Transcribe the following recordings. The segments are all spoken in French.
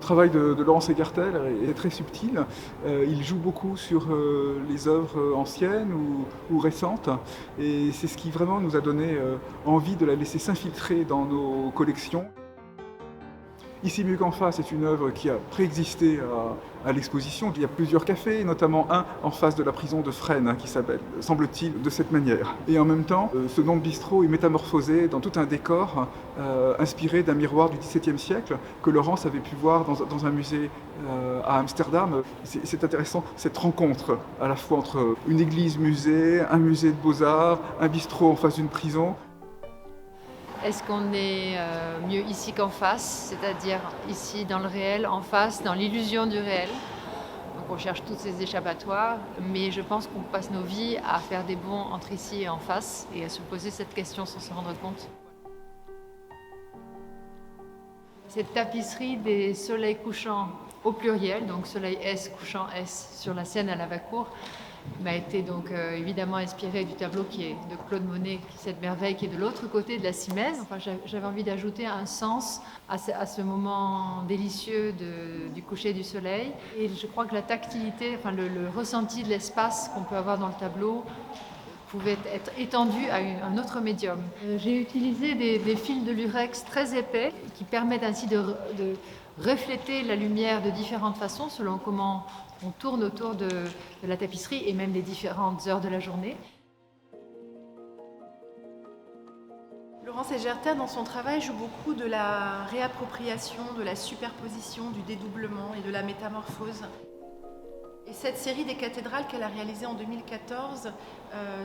travail de Laurence Egartel est très subtil. Il joue beaucoup sur les œuvres anciennes ou récentes, et c'est ce qui vraiment nous a donné envie de la laisser s'infiltrer dans nos collections. Ici mieux qu'en face est une œuvre qui a préexisté à l'exposition. Il y a plusieurs cafés, notamment un en face de la prison de Fresnes, qui s'appelle, semble-t-il, de cette manière. Et en même temps, ce nom de bistrot est métamorphosé dans tout un décor inspiré d'un miroir du XVIIe siècle que Laurence avait pu voir dans un musée à Amsterdam. C'est intéressant, cette rencontre à la fois entre une église-musée, un musée de beaux-arts, un bistrot en face d'une prison. Est-ce qu'on est mieux ici qu'en face, c'est-à-dire ici dans le réel, en face, dans l'illusion du réel? Donc on cherche toutes ces échappatoires, mais je pense qu'on passe nos vies à faire des bonds entre ici et en face et à se poser cette question sans se rendre compte. Cette tapisserie des soleils couchants au pluriel, donc soleil S, couchant S, sur la Seine à Lavacourt, m'a été donc évidemment inspirée du tableau qui est de Claude Monet, cette merveille qui est de l'autre côté de la Simèze. Enfin, j'avais envie d'ajouter un sens à ce moment délicieux du coucher du soleil. Et je crois que la tactilité, enfin le ressenti de l'espace qu'on peut avoir dans le tableau pouvait être étendu à un autre médium. J'ai utilisé des fils de lurex très épais qui permettent ainsi de refléter la lumière de différentes façons selon comment on tourne autour de la tapisserie et même les différentes heures de la journée. Laurence Egartel, dans son travail, joue beaucoup de la réappropriation, de la superposition, du dédoublement et de la métamorphose. Et cette série des cathédrales qu'elle a réalisée en 2014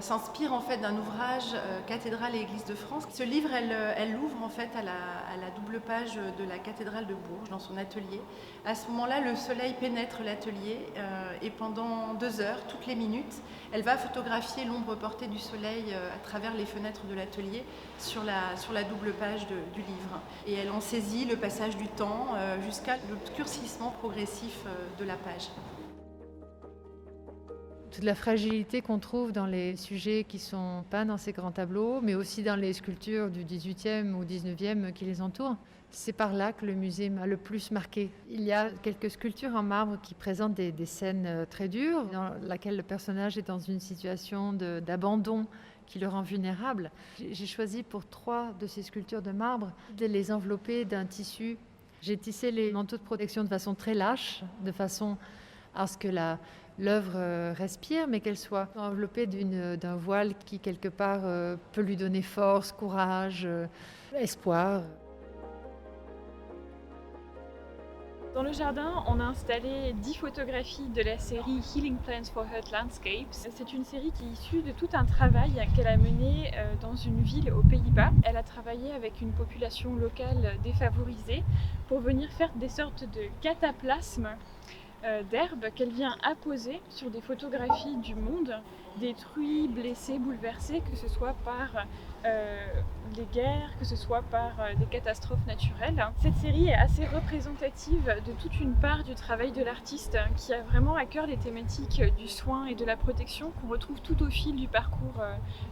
s'inspire en fait d'un ouvrage Cathédrales et Églises de France. Ce livre, elle l'ouvre en fait à la double page de la cathédrale de Bourges, dans son atelier. À ce moment-là, le soleil pénètre l'atelier et pendant 2 heures, toutes les minutes, elle va photographier l'ombre portée du soleil à travers les fenêtres de l'atelier sur la double page du livre. Et elle en saisit le passage du temps jusqu'à l'obscurcissement progressif de la page. Toute la fragilité qu'on trouve dans les sujets qui sont peints dans ces grands tableaux, mais aussi dans les sculptures du XVIIIe ou XIXe qui les entourent. C'est par là que le musée m'a le plus marqué. Il y a quelques sculptures en marbre qui présentent des scènes très dures, dans laquelle le personnage est dans une situation d'abandon qui le rend vulnérable. J'ai choisi pour 3 de ces sculptures de marbre de les envelopper d'un tissu. J'ai tissé les manteaux de protection de façon très lâche, de façon à ce que l'œuvre respire, mais qu'elle soit enveloppée d'un voile qui, quelque part, peut lui donner force, courage, espoir. Dans le jardin, on a installé 10 photographies de la série Healing Plants for Hurt Landscapes. C'est une série qui est issue de tout un travail qu'elle a mené dans une ville aux Pays-Bas. Elle a travaillé avec une population locale défavorisée pour venir faire des sortes de cataplasmes d'herbes qu'elle vient apposer sur des photographies du monde, détruits, blessés, bouleversés, que ce soit par les guerres, que ce soit par des catastrophes naturelles. Cette série est assez représentative de toute une part du travail de l'artiste qui a vraiment à cœur les thématiques du soin et de la protection qu'on retrouve tout au fil du parcours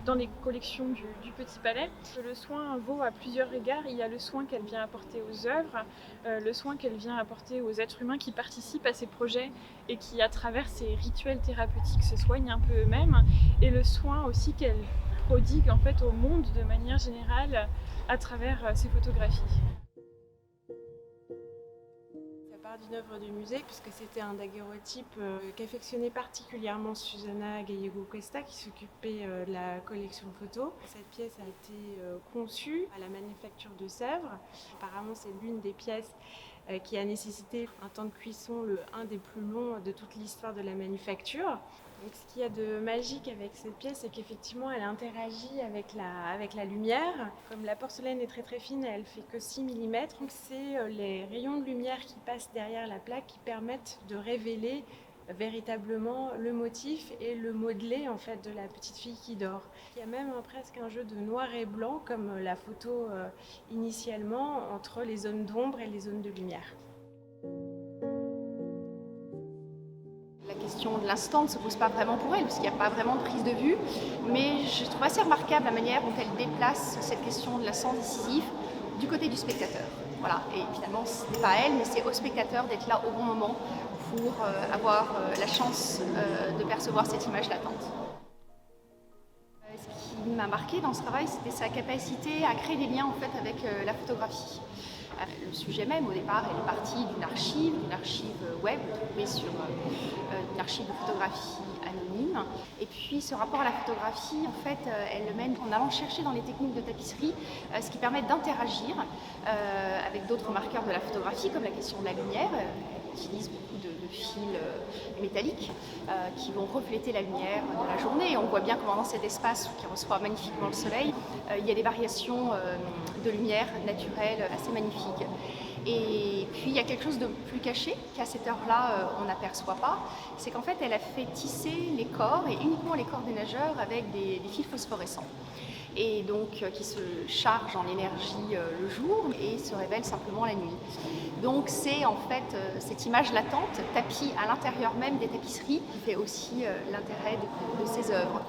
dans les collections du Petit Palais. Le soin vaut à plusieurs égards. Il y a le soin qu'elle vient apporter aux œuvres, le soin qu'elle vient apporter aux êtres humains qui participent à ces projets et qui, à travers ces rituels thérapeutiques, se soignent un peu eux-mêmes, et le soin aussi qu'elle prodigue en fait au monde de manière générale à travers ces photographies. Ça part d'une œuvre du musée puisque c'était un daguerreotype qu'affectionnait particulièrement Susanna Gallego-Cuesta qui s'occupait de la collection photo. Cette pièce a été conçue à la Manufacture de Sèvres. Apparemment c'est l'une des pièces qui a nécessité un temps de cuisson un des plus longs de toute l'histoire de la manufacture. Donc, ce qu'il y a de magique avec cette pièce, c'est qu'effectivement elle interagit avec la lumière. Comme la porcelaine est très très fine, elle fait que 6 mm, donc c'est les rayons de lumière qui passent derrière la plaque qui permettent de révéler véritablement le motif et le modelé en fait de la petite fille qui dort. Il y a même presque un jeu de noir et blanc comme la photo initialement entre les zones d'ombre et les zones de lumière. La question de l'instant ne se pose pas vraiment pour elle, parce qu'il n'y a pas vraiment de prise de vue, mais je trouve assez remarquable la manière dont elle déplace cette question de l'instant décisif du côté du spectateur. Voilà. Et finalement, ce n'est pas à elle, mais c'est au spectateur d'être là au bon moment pour avoir la chance de percevoir cette image latente. Ce qui m'a marqué dans ce travail, c'était sa capacité à créer des liens en fait, avec la photographie. Le sujet même, au départ, elle est partie d'une archive web trouvée sur une archive de photographie anonyme. Et puis ce rapport à la photographie, en fait, elle le mène en allant chercher dans les techniques de tapisserie ce qui permet d'interagir avec d'autres marqueurs de la photographie, comme la question de la lumière. Elle utilise beaucoup de fils métalliques qui vont refléter la lumière de la journée. Et on voit bien comment dans cet espace qui reçoit magnifiquement le soleil, il y a des variations de lumière naturelle assez magnifiques. Et puis il y a quelque chose de plus caché qu'à cette heure-là on n'aperçoit pas, c'est qu'en fait elle a fait tisser les corps, et uniquement les corps des nageurs, avec des fils phosphorescents. Et donc qui se chargent en énergie le jour et se révèlent simplement la nuit. Donc c'est en fait cette image latente, tapie à l'intérieur même des tapisseries, qui fait aussi l'intérêt de ces œuvres.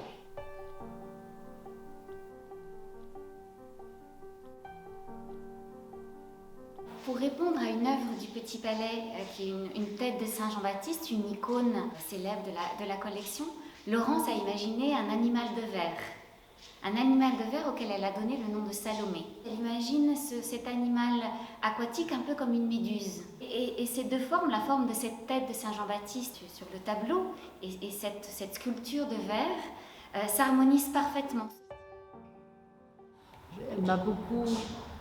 Pour répondre à une œuvre du Petit Palais, qui est une tête de Saint Jean-Baptiste, une icône célèbre de la collection, Laurence a imaginé un animal de verre. Un animal de verre auquel elle a donné le nom de Salomé. Elle imagine cet animal aquatique un peu comme une méduse. Et ces deux formes, la forme de cette tête de Saint Jean-Baptiste sur le tableau et cette sculpture de verre s'harmonisent parfaitement. Elle m'a beaucoup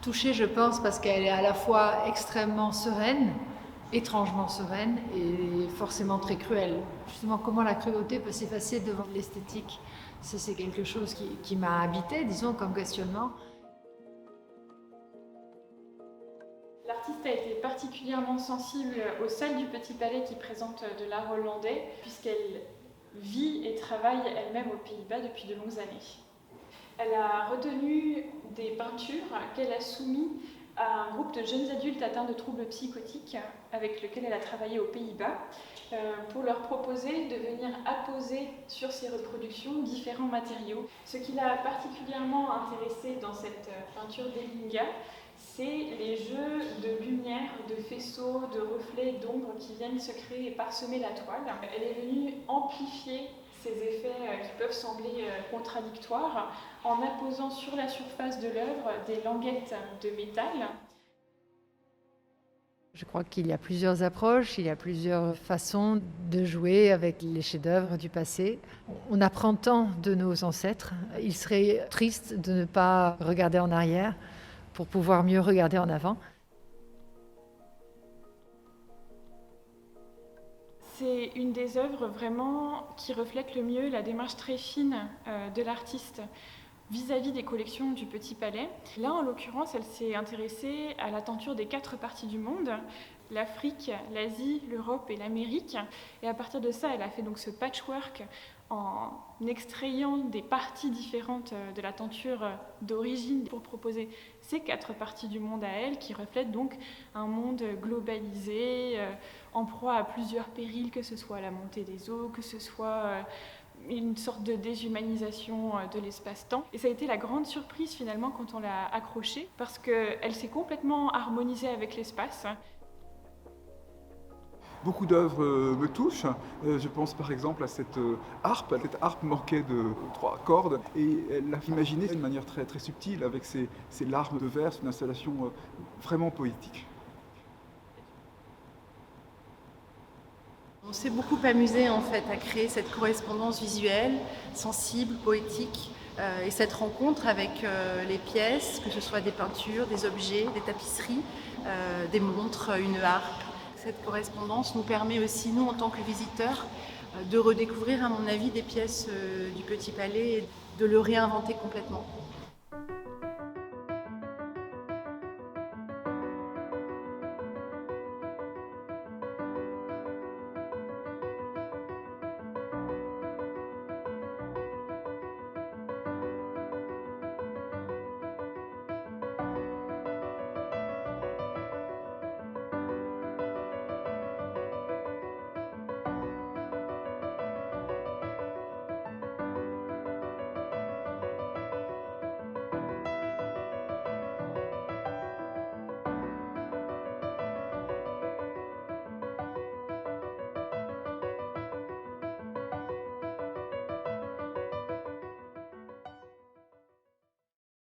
touchée, je pense, parce qu'elle est à la fois extrêmement sereine, étrangement sereine et forcément très cruelle. Justement, comment la cruauté peut s'effacer devant l'esthétique, ça c'est quelque chose qui m'a habité, disons, comme questionnement. L'artiste a été particulièrement sensible aux salles du Petit Palais qui présentent de l'art hollandais, puisqu'elle vit et travaille elle-même aux Pays-Bas depuis de longues années. Elle a retenu des peintures qu'elle a soumises à un groupe de jeunes adultes atteints de troubles psychotiques avec lequel elle a travaillé aux Pays-Bas pour leur proposer de venir apposer sur ces reproductions différents matériaux. Ce qui l'a particulièrement intéressée dans cette peinture d'Ellinga, c'est les jeux de lumière, de faisceaux, de reflets, d'ombres qui viennent se créer et parsemer la toile. Elle est venue amplifier ces effets qui peuvent sembler contradictoires en apposant sur la surface de l'œuvre des languettes de métal. Je crois qu'il y a plusieurs approches, il y a plusieurs façons de jouer avec les chefs-d'œuvre du passé. On apprend tant de nos ancêtres. Il serait triste de ne pas regarder en arrière pour pouvoir mieux regarder en avant. C'est une des œuvres vraiment qui reflète le mieux la démarche très fine de l'artiste vis-à-vis des collections du Petit Palais. Là, en l'occurrence, elle s'est intéressée à la tenture des 4 parties du monde, l'Afrique, l'Asie, l'Europe et l'Amérique. Et à partir de ça, elle a fait donc ce patchwork en extrayant des parties différentes de la tenture d'origine pour proposer ces 4 parties du monde à elle, qui reflètent donc un monde globalisé, en proie à plusieurs périls, que ce soit la montée des eaux, que ce soit une sorte de déshumanisation de l'espace-temps. Et ça a été la grande surprise finalement quand on l'a accrochée, parce qu'elle s'est complètement harmonisée avec l'espace. Beaucoup d'œuvres me touchent. Je pense par exemple à cette harpe. Cette harpe manquait de 3 cordes et elle l'a imaginée d'une manière très, très subtile avec ces larmes de verre. C'est une installation vraiment poétique. On s'est beaucoup amusé en fait à créer cette correspondance visuelle, sensible, poétique, et cette rencontre avec les pièces, que ce soit des peintures, des objets, des tapisseries, des montres, une harpe. Cette correspondance nous permet aussi, nous en tant que visiteurs, de redécouvrir à mon avis des pièces du Petit Palais et de le réinventer complètement.